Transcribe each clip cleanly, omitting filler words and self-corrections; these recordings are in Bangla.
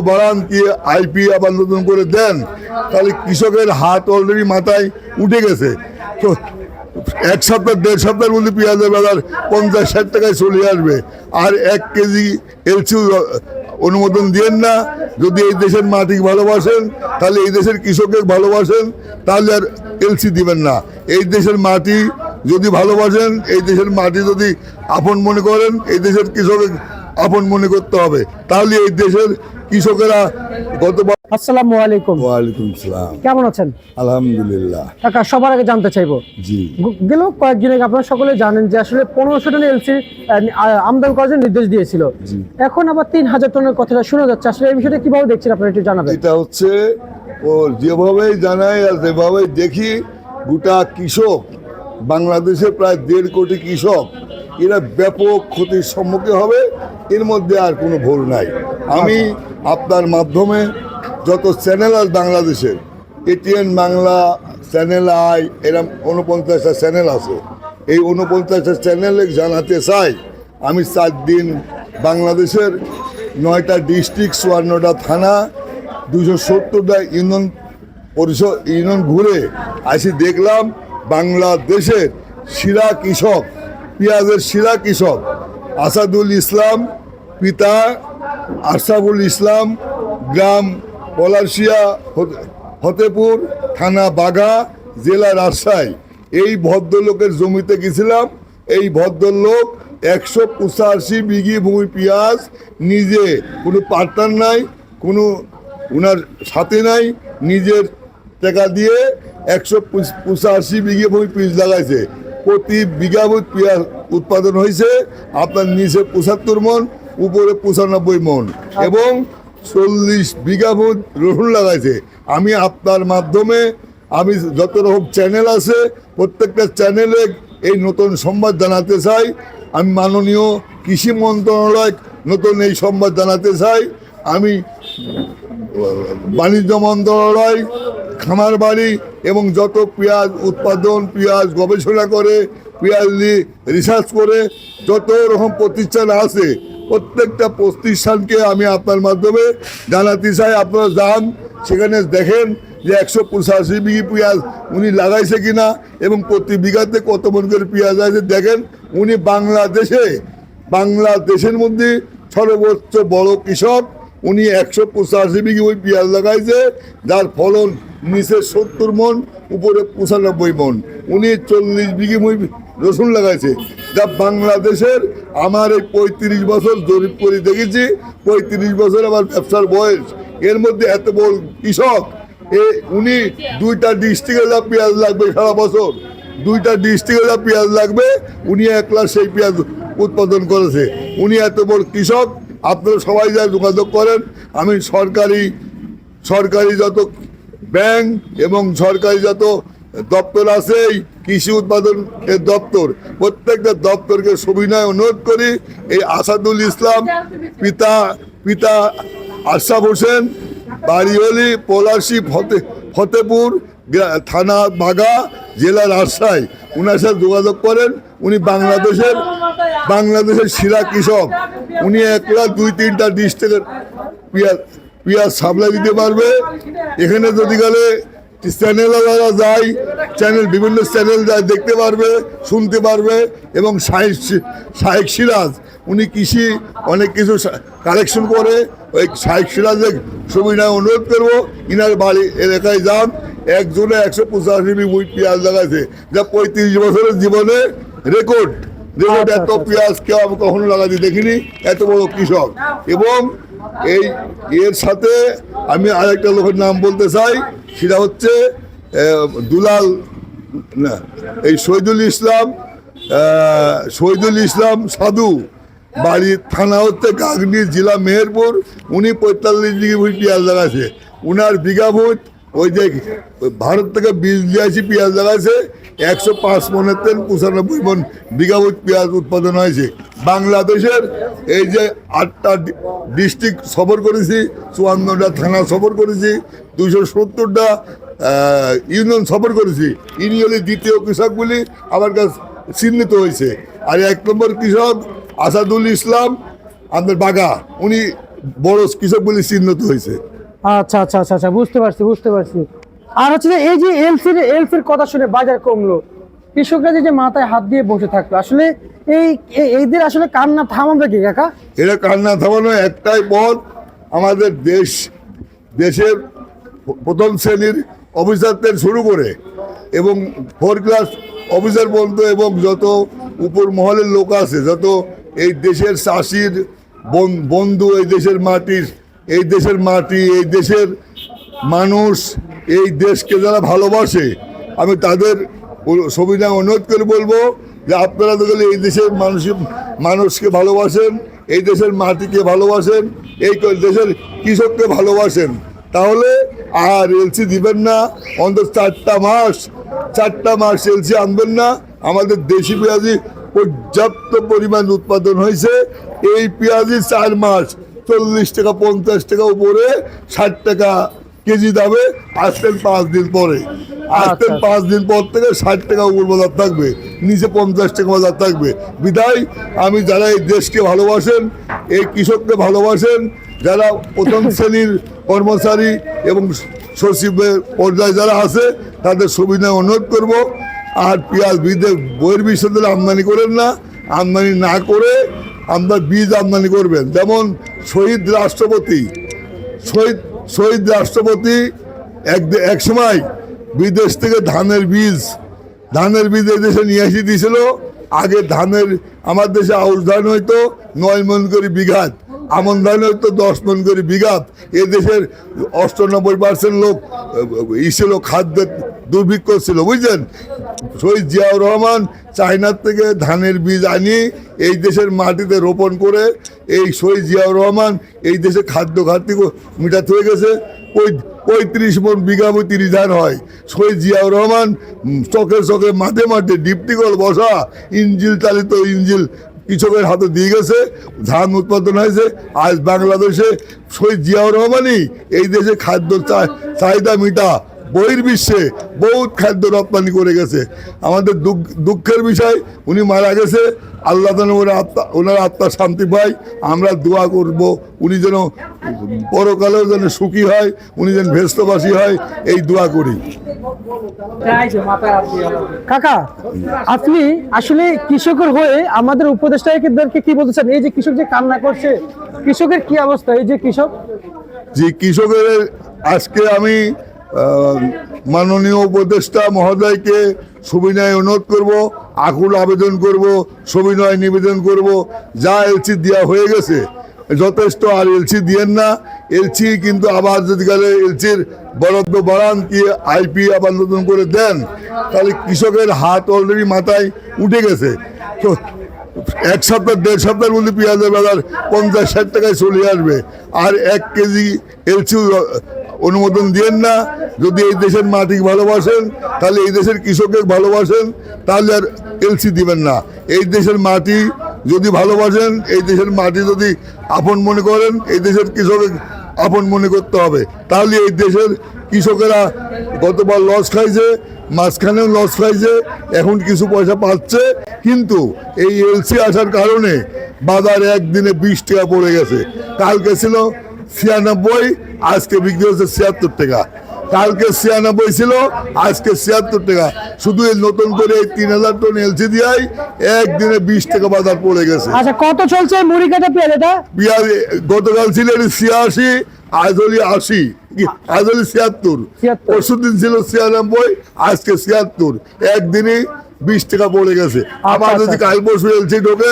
বাড়ান কি আইপি আবার নতুন করে দেন, তাহলে কৃষকের হাত অলরেডি মাথায় উঠে গেছে। তো এক সপ্তাহ দেড় সপ্তাহের মধ্যে পেঁয়াজের বাজার 50-60 টাকায় চলে আসবে। আর 1 কেজি এলসি অনুমোদন দিয়েন না। যদি এই দেশের মাটি ভালোবাসেন, তাহলে এই দেশের কৃষকের ভালোবাসেন, তাহলে আর এলসি দিবেন না। এই দেশের মাটি যদি ভালোবাসেন, এই দেশের মাটি যদি আপন মনে করেন, এই দেশের কৃষকের আপন মনে করতে হবে, তাহলে এই দেশের কৃষকেরা গতবার। আসসালামু আলাইকুম। ওয়ালাইকুম সালাম। কেমন আছেন? আলহামদুলিল্লাহ। কাকা, সবার আগে জানতে চাইবো, জি, গেল কয়েকদিন আগে আপনারা সকলে জানেন যে আসলে 1500 টন এলসি আমদানি করার জন্য নির্দেশ দিয়েছিল। এখন আবার 3000 টনের কথাটা শোনা যাচ্ছে। আসলে এই বিষয়টা কিভাবে দেখছেন আপনারা একটু জানাবেন। এটা হচ্ছে ও যেভাবেই জানাই আর যেভাবেই দেখি, গোটা কৃষক বাংলাদেশে প্রায় 1.5 কোটি কৃষক এরা ব্যাপক ক্ষতির সম্মুখীন হবে। এর মধ্যে আর কোনো ভুল নাই। আমি আপনার মাধ্যমে যত চ্যানেল আছে বাংলাদেশের, এটিএন বাংলা, চ্যানেল আই, এরকম 49টা চ্যানেল আছে। এই 49টা চ্যানেলে জানাতে চাই, আমি 4 দিন বাংলাদেশের 9টা ডিস্ট্রিক্ট, 54টা থানা, 270টা ইউনিয়ন পরিষদ ইউনিয়ন ঘুরে আসি, দেখলাম বাংলাদেশের সেরা কৃষক, পেঁয়াজের সেরা কৃষক আসাদুল ইসলাম, পিতা আশরাফুল ইসলাম, গ্রাম পলাশিয়া, ফতেপুর, থানা বাঘা, জেলা রাজশাহী। এই ভদ্রলোকের জমিতে গেছিলাম। এই ভদ্রলোক 185 বিঘি ভূমি পেঁয়াজ, নিজে কোনো পার্টনার নাই, কোনো ওনার সাথে নাই, নিজের টাকা দিয়ে 185 বিঘি ভূমি পেঁয়াজ লাগাইছে। প্রতি বিঘা ভূমি পেঁয়াজ উৎপাদন হয়েছে আপনার নিচে 75 মন, উপরে 95 মন, এবং 40 বিঘা ভূমি রসুন লাগাইছে। আমি আপনার মাধ্যমে, আমি যত রকম চ্যানেল আছে প্রত্যেকটা চ্যানেলে এই নতুন সংবাদ জানাতে চাই। আমি মাননীয় কৃষি মন্ত্রণালয় নতুন এই সংবাদ জানাতে চাই। আমি বাণিজ্য মন্ত্রণালয়, খামার বাড়ি এবং যত পেঁয়াজ উৎপাদন, পেঁয়াজ গবেষণা করে, পেঁয়াজ রিসার্চ করে যত রকম প্রতিষ্ঠান আছে, প্রত্যেকটা প্রতিষ্ঠানকে আমি আপনার মাধ্যমে জানাতে চাই। আপনারা যান, সেখানে দেখেন যে 185 বিঘি পেঁয়াজ উনি লাগাইছে কিনা এবং প্রতি বিঘাতে কত মন করে পেঁয়াজ আছে দেখেন। উনি বাংলাদেশের মধ্যে সর্বোচ্চ বড় কৃষক। উনি 185 বিঘি ওই পেঁয়াজ লাগাইছে, যার ফলন নিচে 70 মন, উপরে 95 মন। উনি 40 বিঘি রসুন লাগাইছে, যা বাংলাদেশের, আমার এই 35 বছর জরিপ করে দেখেছি, 35 বছর আমার ব্যবসার বয়স, এর মধ্যে এত বড় কৃষক উনি 2টা ডিস্ট্রিক্টে যা পেঁয়াজ লাগবে সারা বছর, 2টা ডিস্ট্রিক্টে যা পেঁয়াজ লাগবে, উনি একলা সেই পেঁয়াজ উৎপাদন করেছে। উনি এত বড় কৃষক। আপনারা সবাই যা যোগাযোগ করেন। আমি সরকারি যত ব্যাংক এবং সরকারি যত দপ্তর আছে, এই কৃষি উৎপাদন দপ্তর, প্রত্যেকটা দপ্তরকে সবিনয় অনুরোধ করি, এই আসাদুল ইসলাম, পিতা আশরাফ হোসেন, বাড়িহলি, পলাশি, ফতেপুর, থানা বাঘা, জেলা রাজশাহী, উনার সাথে যোগাযোগ করেন। উনি বাংলাদেশের সেরা কৃষক। উনি একলা 2-3টা ডিস্ট্রিক্টের পেঁয়াজ সাপ্লাই দিতে পারবে। এখানে যদি গেলে চ্যানেলে যারা যায়, বিভিন্ন চ্যানেল যায়, দেখতে পারবে, শুনতে পারবে। এবং শাহেক সিরাজ, উনি কৃষি অনেক কিছু কালেকশন করে। ওই শাহেক সিরাজের সুবিধায় অনুরোধ করবো, ইনার বাড়ি এলাকায় যান। একজনে 185 বিঘি পেঁয়াজ লাগাইছে, যা 35 বছরের জীবনে রেকর্ড। এত পেঁয়াজ কেউ আমি কখনো লাগাতে দেখিনি, এত বড় কৃষক। এবং এর সাথে আমি আরেকটা লোকের নাম বলতে চাই, সেটা হচ্ছে দুলাল, এই শহীদুল ইসলাম সাধু, বাড়ি থানা হচ্ছে গাগনি, জেলা মেহেরপুর। উনি 45 বিঘি পেঁয়াজ লাগাইছে। উনার বিঘা ভূত ওই যে ভারত থেকে বীজ দিয়ে আসি পেঁয়াজ লাগাইছে, 105 মনের তেল, 95 মন বিঘা ভূত পেঁয়াজ উৎপাদন হয়েছে। বাংলাদেশের এই যে 8টা ডিস্ট্রিক্ট সফর করেছি, 54টা থানা সফর করেছি, 270টা ইউনিয়ন সফর করেছি। ইনি হলে দ্বিতীয় কৃষক বলে আমার কাছে চিহ্নিত হয়েছে। আর 1 নম্বর কৃষক আসাদুল ইসলাম, আমাদের বাঘা, উনি বড় কৃষক বলে চিহ্নিত হয়েছে। আচ্ছা আচ্ছা আচ্ছা আচ্ছা, বুঝতে পারছি বুঝতে পারছি। আর হচ্ছে যে এই যে এলসির কথা শুনে বাজার কমলো, কৃষকরা যে মাথায় হাত দিয়ে বসে থাকলো, আসলে এইদের আসলে কান্না থামাবে কি কাকা? এটা কান্না থামানো একটাই পথ, আমাদের দেশের প্রথম শ্রেণীর অফিসারদের শুরু করে এবং 4 ক্লাস অফিসার পর্যন্ত এবং যত উপর মহলের লোক আছে, যত এই দেশের চাষির বন্ধু, এই দেশের মাটি, এই দেশের মানুষ, এই দেশকে যারা ভালোবাসে, আমি তাদের সবিনয় অনুরোধ করে বলবো যে আপনারা তো এই দেশের মানুষকে ভালোবাসেন, এই দেশের মাটিকে ভালোবাসেন, এই দেশের কৃষককে ভালোবাসেন, তাহলে আর এলসি দিবেন না। অন্তত 4টা মাস এলসি আনবেন না। আমাদের দেশি পেঁয়াজি পর্যাপ্ত পরিমাণ উৎপাদন হয়েছে। এই পেঁয়াজি 4 মাস 40 টাকা 50 টাকা উপরে 60 টাকা কেজি দামে আসতেন 5 দিন পরে, 5 দিন পর থেকে 60 টাকা উপর বাজার থাকবে, নিচে 50 টাকা বাজার থাকবে। বিদায় আমি যারা এই দেশকে ভালোবাসেন, এই কৃষককে ভালোবাসেন, যারা প্রথম শ্রেণীর কর্মচারী এবং সচিবের পর্যায়ে যারা আছে, তাদের সবিনয় অনুরোধ করব, আর পেঁয়াজ বইয়ের বিষয়ে আমদানি করেন না। আমদানি না করে আপনার বীজ আমদানি করবেন। যেমন শহীদ রাষ্ট্রপতি এক সময় বিদেশ থেকে ধানের বীজ এই দেশে নিয়ে এসে দিয়েছিল। আগে আমার দেশে আউশ ধান হয়তো 9 মণ করে বিঘাত, আমন ধান হয়তো 10 মণ করে বিঘাত। এ দেশের 98% লোক ছিল খাদ্যের দুর্ভিক্ষ ছিল, বুঝলেন। শহীদ জিয়াউর রহমান চায়নার থেকে ধানের বীজ আনি এই দেশের মাটিতে রোপণ করে এই শহীদ জিয়াউর রহমান এই দেশে খাদ্য ঘাটতি মিটাতে হয়ে গেছে। 35 মণ বিঘা 30 ধান হয়। শহীদ জিয়াউর রহমান চকে মাঠে ডিপটি কল বসা চালিত ইঞ্জিল কৃষকের হাতে দিয়ে গেছে, ধান উৎপাদন হয়েছে। আজ বাংলাদেশে শহীদ জিয়াউর রহমানই এই দেশে খাদ্য চাহিদা মিটা বহির্বিশ্বে বহুত খাদ্য রপ্তানি করে গেছে। আমাদের দুঃখের বিষয়, উনি মারা গেছে। আল্লাহ যেন ওনার আত্মা শান্তি পায়। আমরা দোয়া করব উনি যেন পরকালেও যেন সুখী হয়, উনি যেন ভেস্তবাসী হয়, এই দোয়া করি। কাকা, আপনি আসলে কৃষকের হয়ে আমাদের উপদেষ্টাদেরকে কি বলতে চান? এই যে কৃষক যে কান্না করছে, কৃষকের কি অবস্থা? এই যে কৃষকের আজকে আমি মাননীয় উপদেষ্টা মহোদয়কে সবিনয় অনুরোধ করব, আকুল আবেদন করব, সবিনয় নিবেদন করব, যা এলসি দেওয়া হয়ে গেছে যথেষ্ট, আর এলসি দিয়েন না। এলসি কিন্তু আবার যদি গেলে এলসির বরাদ্দ বাড়ান, কি আইপি আবার নতুন করে দেন, তাহলে কৃষকের হাত অলরেডি মাথায় উঠে গেছে। তো 1 সপ্তাহ 1.5 সপ্তাহের মধ্যে পেঁয়াজের বাজার 50-60 টাকায় চলে আসবে। আর 1 কেজি এলসি অনুমোদন দিয়েন না। যদি এই দেশের মাটি ভালোবাসেন, তাহলে এই দেশের কৃষককে ভালোবাসেন, তাহলে আর এলসি দিবেন না। এই দেশের মাটি যদি ভালোবাসেন, এই দেশের মাটি যদি আপন মনে করেন, এই দেশের কৃষকের আপন মনে করতে হবে। তাহলে এই দেশের কৃষকেরা গতবার লস খাইছে, মাঝখানেও লস খাইছে, এখন কিছু পয়সা পাচ্ছে, কিন্তু এই এলসি আসার কারণে বাজার একদিনে 20 টাকা পড়ে গেছে। কালকে ছিল 96, আজকে বিক্রি হচ্ছে 76 টাকা। কালকে 96 ছিল, আজকে 76 টাকা। শুধু এই নতুন করে এই 3000 টন এলসি দিয়াই একদিনে 20 টাকা বাজার পড়ে গেছে। আচ্ছা, কত চলছে মুড়ি কাটা পেঁয়াজ? এটা পেঁয়াজ গতকাল ছিল 86, আজ হলি 80, আজ হলি 76। পরশু দিন ছিল 96, আজকে 76। একদিনে 20 টাকা পড়ে গেছে। আবার যদি কাল পরশু এলসি ঢোকে,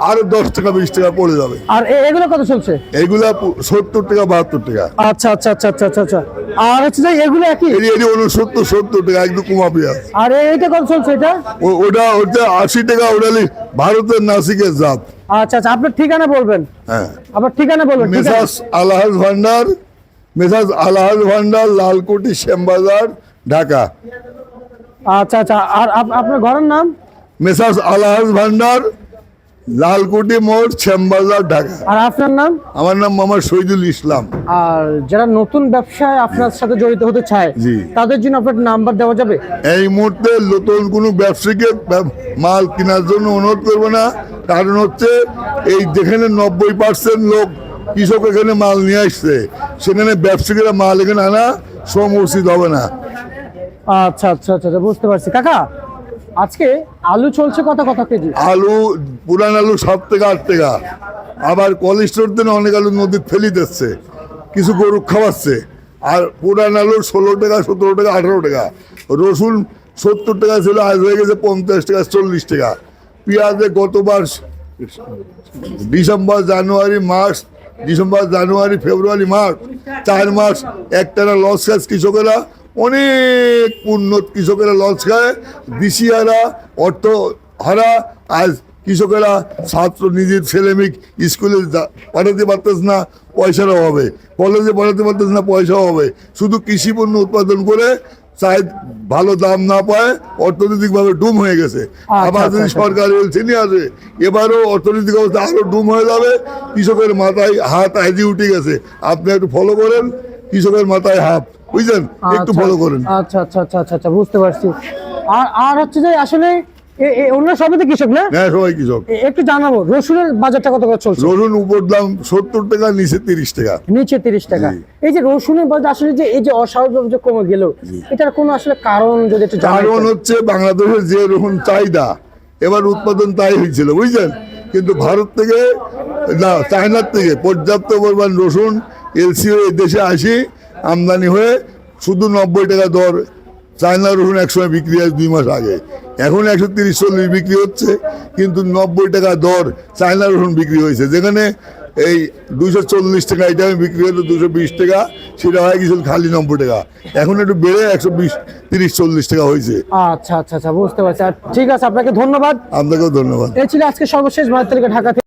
আরো 10 টাকা 20 টাকা পড়ে যাবে। আর এগুলো কত চলছে? এগুলা 70 টাকা 72 টাকা। আচ্ছা আচ্ছা আচ্ছা আচ্ছা আচ্ছা। আর হচ্ছে যে এগুলো একই 69-70 টাকা, একদম কমা পেঁয়াজ। আর এইটা কত চলছে? এটা ওটা 80 টাকা। ওটা ভারতের নাসিকের জাত। আচ্ছা আচ্ছা, আপনার ঠিকানা বলবেন? হ্যাঁ, আপনার ঠিকানা বলবেন। মেসাজ আলহাজ ভান্ডার, লালকুটি, শ্যামবাজার, ঢাকা। আচ্ছা আচ্ছা। আর আপনার ঘরের নাম? মেসাজ আলহাজ ভান্ডার, লালকুটি মোড়, শ্যামবাজার, ঢাকা। আর আপনার নাম? আমার নাম মোহাম্মদ শহীদুল ইসলাম। আর যারা নতুন ব্যবসায় আপনার সাথে জড়িত হতে চায়, তাদের জন্য আপনার নাম্বার দেওয়া যাবে? এই মুহূর্তে নতুন কোনো ব্যবসায়ীকে মাল কেনার জন্য অনুরোধ করবো না। কারণ হচ্ছে এই যেখানে 90% লোক কৃষক এখানে মাল নিয়ে আসছে, সেখানে ব্যবসায়ীরা মাল এখানে আনা শ্রম উচিত হবে না। আচ্ছা আচ্ছা আচ্ছা আচ্ছা, বুঝতে পারছি। কাকা আজকে আলু চলছে কত কেজি? আলু পুরান আলু 7 থেকে 8 টাকা, আবার কোলেস্টোর দিনে অনেক আলু নদীতে ফেলি দিচ্ছে, কিছু গরু খাওয়াচ্ছে। আর পুরান আলু 16 টাকা, 17 টাকা, 18 টাকা। রসুন 70 টাকা ছিল, আজ হয়ে গেছে 50 টাকা, 40 টাকা। পেঁয়াজে গতবার ডিসেম্বর জানুয়ারি ফেব্রুয়ারি মার্চ 4 মাস একটানা লস খায় কৃষকেরা, অনেক উন্নত কৃষকেরা লস খায়, দিশিহারা অর্থ হারা। আজ কৃষকেরা ছাত্র নিজের ছেলেমেয়ে স্কুলে পাঠাতে পারতেছে না পয়সার অভাবে, কলেজে পড়াতে পারতেছে না পয়সা হবে, শুধু কৃষি পণ্য উৎপাদন করে চাই ভালো দাম না পায়, অর্থনৈতিকভাবে ডুম হয়ে গেছে। আবার যদি সরকার এলসি নিয়ে আসে, এবারও অর্থনৈতিক অবস্থা আরো ডুম হয়ে যাবে। কৃষকের মাথায় হাত আইজি উঠে গেছে, আপনি একটু ফলো করেন, কৃষকের মাথায় হাত, বুঝলেন, একটু ফলো করেন। আচ্ছা আচ্ছা আচ্ছা আচ্ছা আচ্ছা, বুঝতে পারছি। আর হচ্ছে যে আসলে অন্য সবই তো কৃষক না? হ্যাঁ, সবাই কৃষক। একটু জানাবো রসুনের বাজারটা কত করে চলছে? রসুন উপর দাম 70 টাকা, নিচে 30 টাকা। নিচে 30 টাকা। এই যে রসুনের বাজার আসলে যে এই যে অস্বাভাবিক যে কমে গেল, এটার কোনো আসলে কারণ যদি একটু জানান? কারণ হচ্ছে বাংলাদেশের যে রসুন চাহিদা, এবার উৎপাদন তাই হয়েছিল, বুঝছেন। কিন্তু ভারত থেকে না, চায়নার থেকে পর্যাপ্ত পরিমাণ রসুন এলসিও এই দেশে আসি আমদানি হয়ে শুধু 90 টাকা দর। চায়নার রসুন একসময় বিক্রি হয় 2 মাস আগে, এখন 130-140 বিক্রি হচ্ছে, কিন্তু 90 টাকা দর চায়নার রসুন বিক্রি হয়েছে। যেখানে এই 240 টাকা আইটেমে বিক্রি হতো 220 টাকা, সেটা হয় কিছু খালি 90 টাকা, এখন একটু বেড়ে 120-30-40 টাকা হয়েছে। আচ্ছা আচ্ছা আচ্ছা, বুঝতে পারছি। আর ঠিক আছে, আপনাকে ধন্যবাদ। আপনাকেও ধন্যবাদ। এই ছিল আজকে সর্বশেষ বাজার তালিকা ঢাকা থেকে।